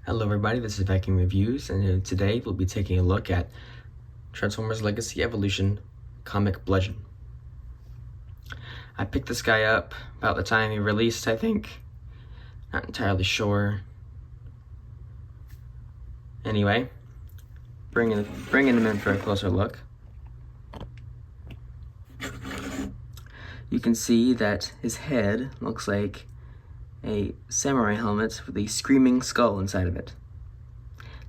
Hello everybody, this is V1king Reviews, and today we'll be taking a look at Transformers Legacy Evolution comic Bludgeon. I picked this guy up about the time he released, I think. Not entirely sure. Anyway, bringing him in for a closer look. You can see that his head looks like a samurai helmet with a screaming skull inside of it.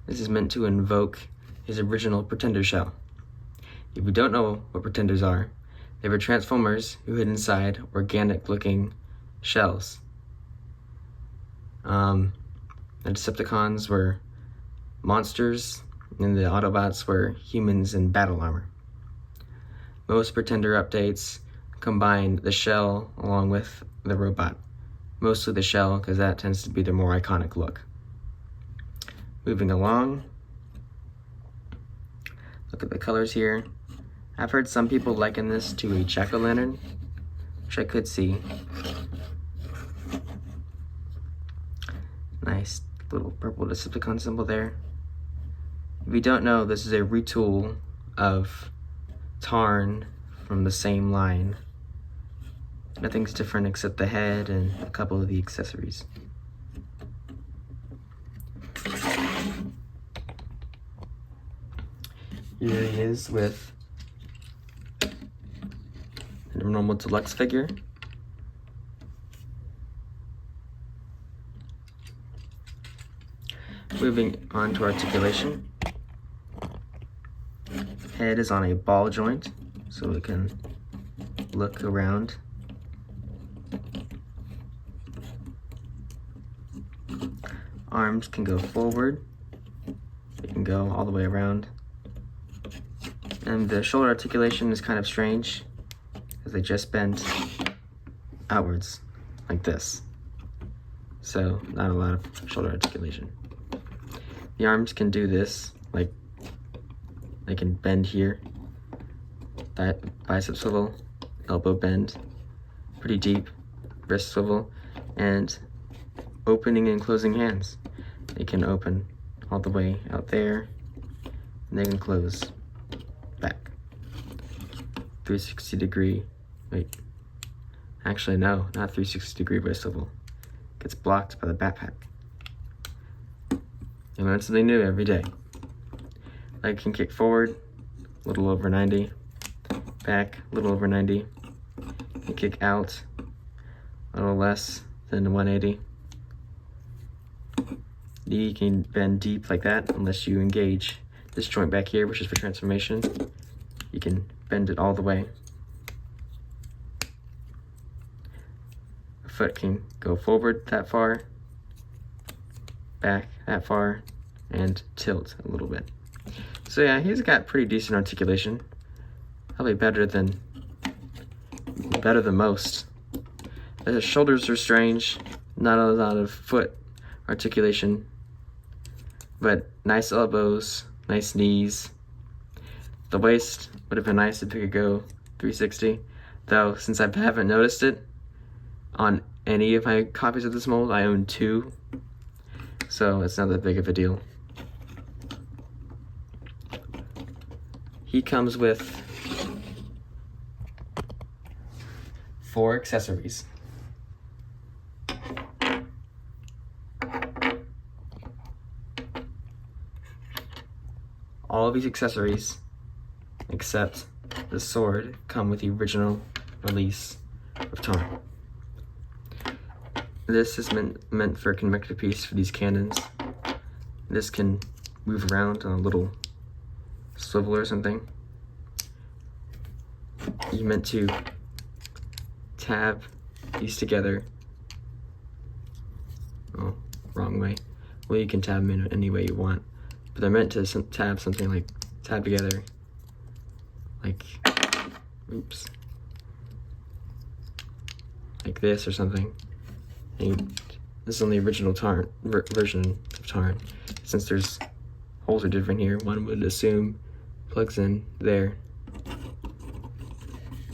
This is meant to invoke his original Pretender shell. If you don't know what Pretenders are, they were Transformers who hid inside organic-looking shells. The Decepticons were monsters, and the Autobots were humans in battle armor. Most Pretender updates combine the shell along with the robot. Mostly the shell, because that tends to be the more iconic look. Moving along, look at the colors here. I've heard some people liken this to a jack-o'-lantern, which I could see. Nice little purple Decepticon symbol there. If you don't know, this is a retool of Tarn from the same line. Nothing's different except the head and a couple of the accessories. Here he is with a normal deluxe figure. Moving on to articulation. Head is on a ball joint, so it can look around. Arms can go forward, they can go all the way around. And the shoulder articulation is kind of strange, because they just bend outwards, like this. So, not a lot of shoulder articulation. The arms can do this, like, they can bend here, bicep swivel, elbow bend, pretty deep, wrist swivel, and opening and closing hands. They can open all the way out there, and they can close back. 360 degree, wait, actually no, not 360 degree wrist swivel. Gets blocked by the backpack. You learn something new every day. Leg can kick forward, a little over 90, back, a little over 90, and kick out, a little less than 180. Knee can bend deep like that unless you engage this joint back here, which is for transformation. You can bend it all the way. A foot can go forward that far, back that far, and tilt a little bit. So yeah, he's got pretty decent articulation. Probably better than most. The shoulders are strange, not a lot of foot articulation, but nice elbows, nice knees. The waist would have been nice if it could go 360, though since I haven't noticed it on any of my copies of this mold, I own 2, so it's not that big of a deal. He comes with 4 accessories. All of these accessories, except the sword, come with the original release of Tarn. This is meant for a connector piece for these cannons. This can move around on a little swivel or something. You're meant to tab these together. Oh, wrong way. Well, you can tab them in any way you want. But they're meant to tab something like, tab together, like, oops, like this or something. And this is on the original Tarn version of Tarn. Since there's holes are different here, one would assume plugs in there.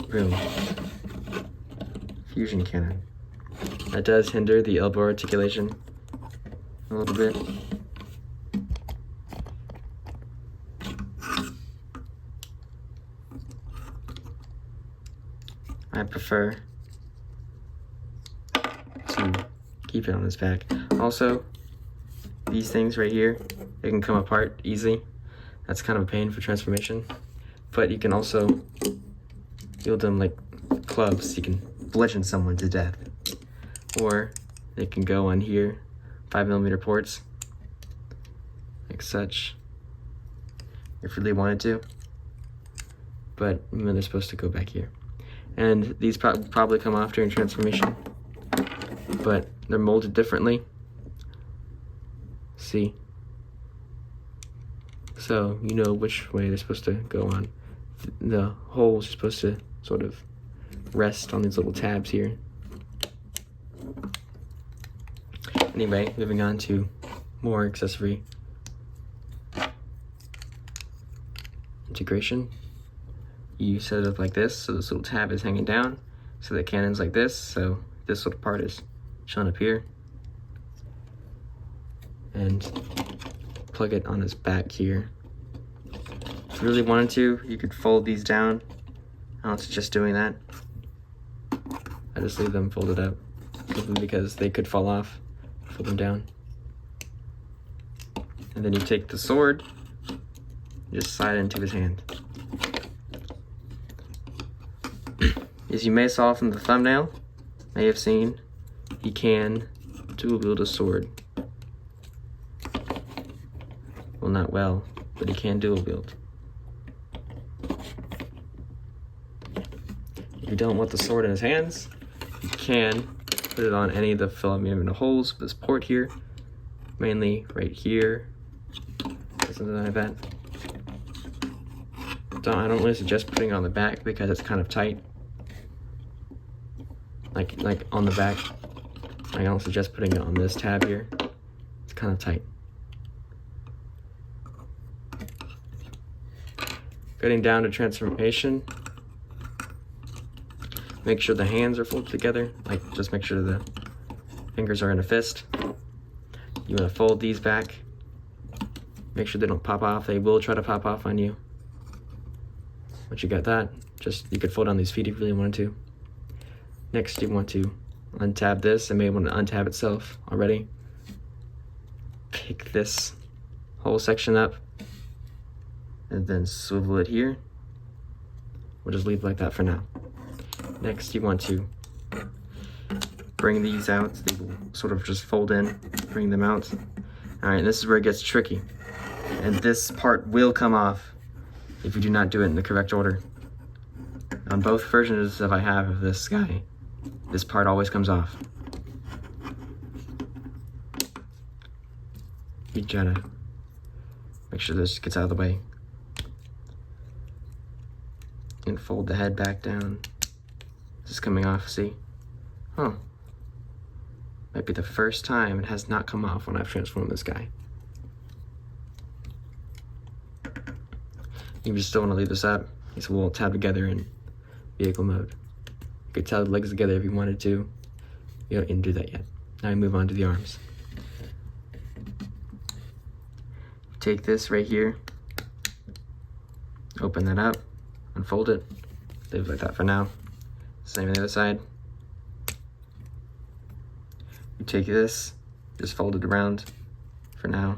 Boom. Fusion cannon. That does hinder the elbow articulation a little bit. I prefer to keep it on his back. Also, these things right here, they can come apart easily. That's kind of a pain for transformation. But you can also wield them like clubs. You can bludgeon someone to death. Or they can go on here, 5mm ports, like such, if you really wanted to. But they're supposed to go back here. And these probably come off during transformation, but they're molded differently. See? So you know which way they're supposed to go on. The holes are supposed to sort of rest on these little tabs here. Anyway, moving on to more accessory integration. You set it up like this, so this little tab is hanging down, so the cannon's like this, so this little part is shown up here. And plug it on his back here. If you really wanted to, you could fold these down. I don't suggest doing that. I just leave them folded up, simply because they could fall off. Fold them down. And then you take the sword, just slide it into his hand. As you may saw from the thumbnail, may have seen, he can dual wield a sword. Well, not well, but he can dual wield. If you don't want the sword in his hands, you can put it on any of the filament holes of this port here, mainly right here, something like that. I don't really suggest putting it on the back because it's kind of tight. Like on the back, I don't suggest putting it on this tab here. It's kind of tight. Getting down to transformation, make sure the hands are folded together. Like, just make sure the fingers are in a fist. You want to fold these back. Make sure they don't pop off. They will try to pop off on you. Once you got that, you could fold down these feet if you really wanted to. Next, you want to untab this. I may want to untab itself already. Pick this whole section up and then swivel it here. We'll just leave it like that for now. Next, you want to bring these out. They will sort of just fold in, bring them out. All right, this is where it gets tricky. And this part will come off if you do not do it in the correct order. On both versions that I have of this guy, this part always comes off. You try to make sure this gets out of the way. And fold the head back down. This is coming off, see? Huh. Might be the first time it has not come off when I've transformed this guy. You just still want to leave this up. These will tab together in vehicle mode. You could tie the legs together if you wanted to. You don't need to do that yet. Now we move on to the arms. Take this right here, open that up, unfold it, leave it like that for now. Same on the other side. You take this, just fold it around for now.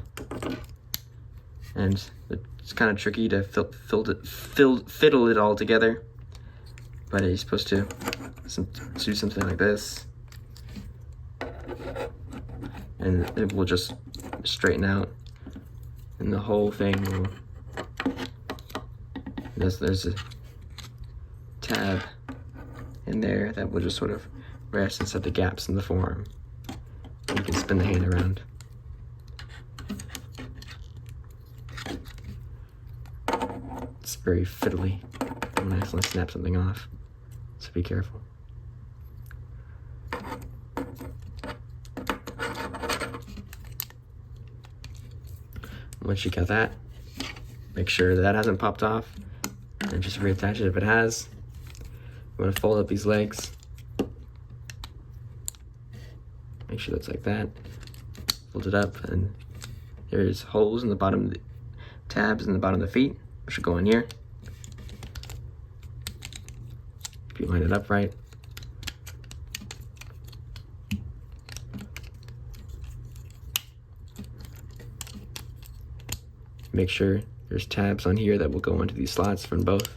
And it's kind of tricky to fiddle it all together, but you're supposed to do something like this, and it will just straighten out, and the whole thing will. There's a tab in there that will just sort of rest inside the gaps in the forearm. You can spin the hand around. It's very fiddly. I'm gonna accidentally snap something off, so be careful. Once you got that, make sure that hasn't popped off, and just reattach it if it has. You want to fold up these legs. Make sure that's like that. Fold it up, and there's holes in the bottom of the tabs in the bottom of the feet, which should go in here. if you line it up right. Make sure there's tabs on here that will go into these slots from both.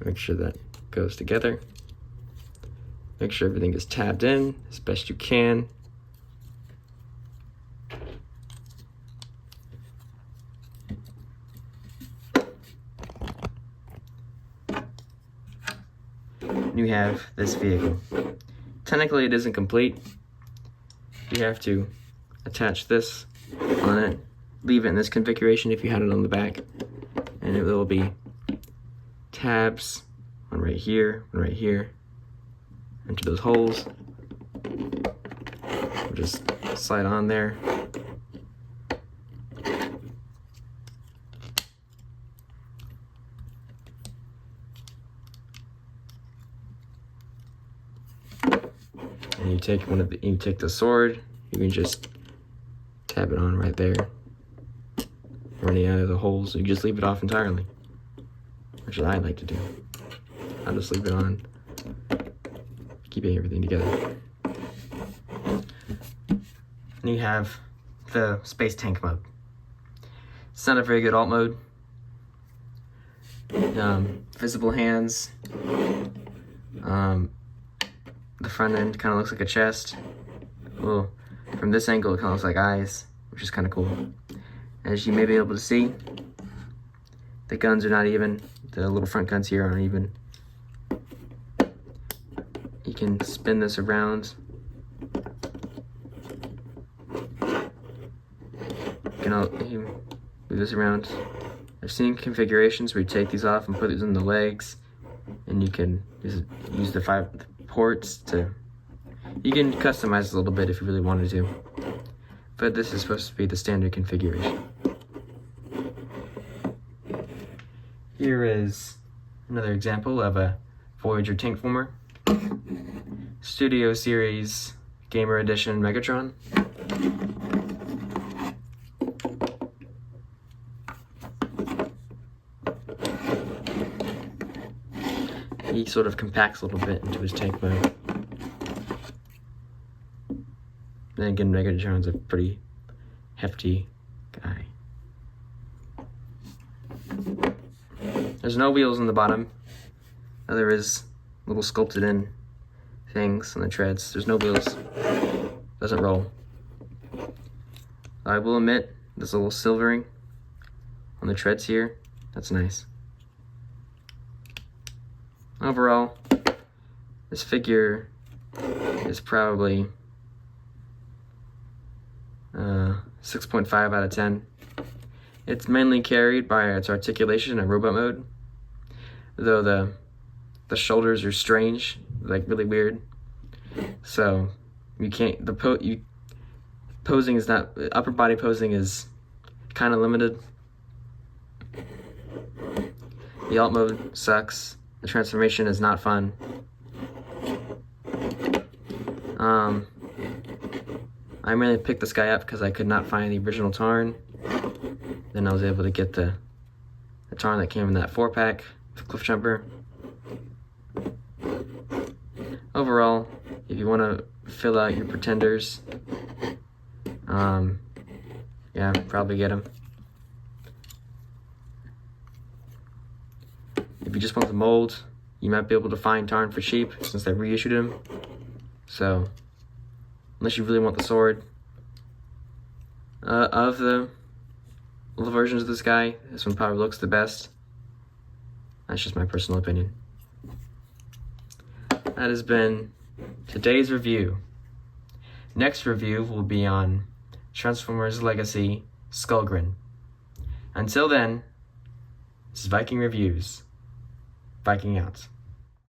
Make sure that goes together. Make sure everything is tabbed in as best you can. You have this vehicle. Technically it isn't complete. You have to attach this on it, leave it in this configuration if you had it on the back, and it will be tabs, one right here, into those holes. We'll just slide on there. And you take you take the sword, you can just tab it on right there. Running out of the holes, you just leave it off entirely. Which is what I like to do. I'll just leave it on, keeping everything together. And you have the space tank mode. It's not a very good alt mode. Visible hands. The front end kind of looks like a chest. Well, from this angle, it kind of looks like eyes, which is kind of cool. As you may be able to see, the guns are not even. The little front guns here aren't even. You can spin this around. You move this around. I've seen configurations where you take these off and put these in the legs, and you can use the 5 ports to. You can customize this a little bit if you really wanted to, but this is supposed to be the standard configuration. Here is another example of a Voyager tank former. Studio Series Gamer Edition Megatron. He sort of compacts a little bit into his tank mode. Then again, Megatron's a pretty hefty guy. There's no wheels on the bottom. Now there is little sculpted in things on the treads. There's no wheels. Doesn't roll. I will admit, there's a little silvering on the treads here. That's nice. Overall, this figure is probably 6.5 out of 10. It's mainly carried by its articulation and robot mode, though the shoulders are strange, like really weird. So you can't posing is not, upper body posing is kind of limited. The alt mode sucks. The transformation is not fun. I mainly picked this guy up because I could not find the original Tarn. Then I was able to get the Tarn that came in that 4-pack, the Cliff Jumper. Overall, if you want to fill out your pretenders, yeah, probably get them. If you just want the mold, you might be able to find Tarn for cheap since they reissued him. So, unless you really want the sword, of the versions of this guy, this one probably looks the best. That's just my personal opinion. That has been today's review. Next review will be on Transformers Legacy Skull-murai. Until then, this is V1king Reviews. V1king out.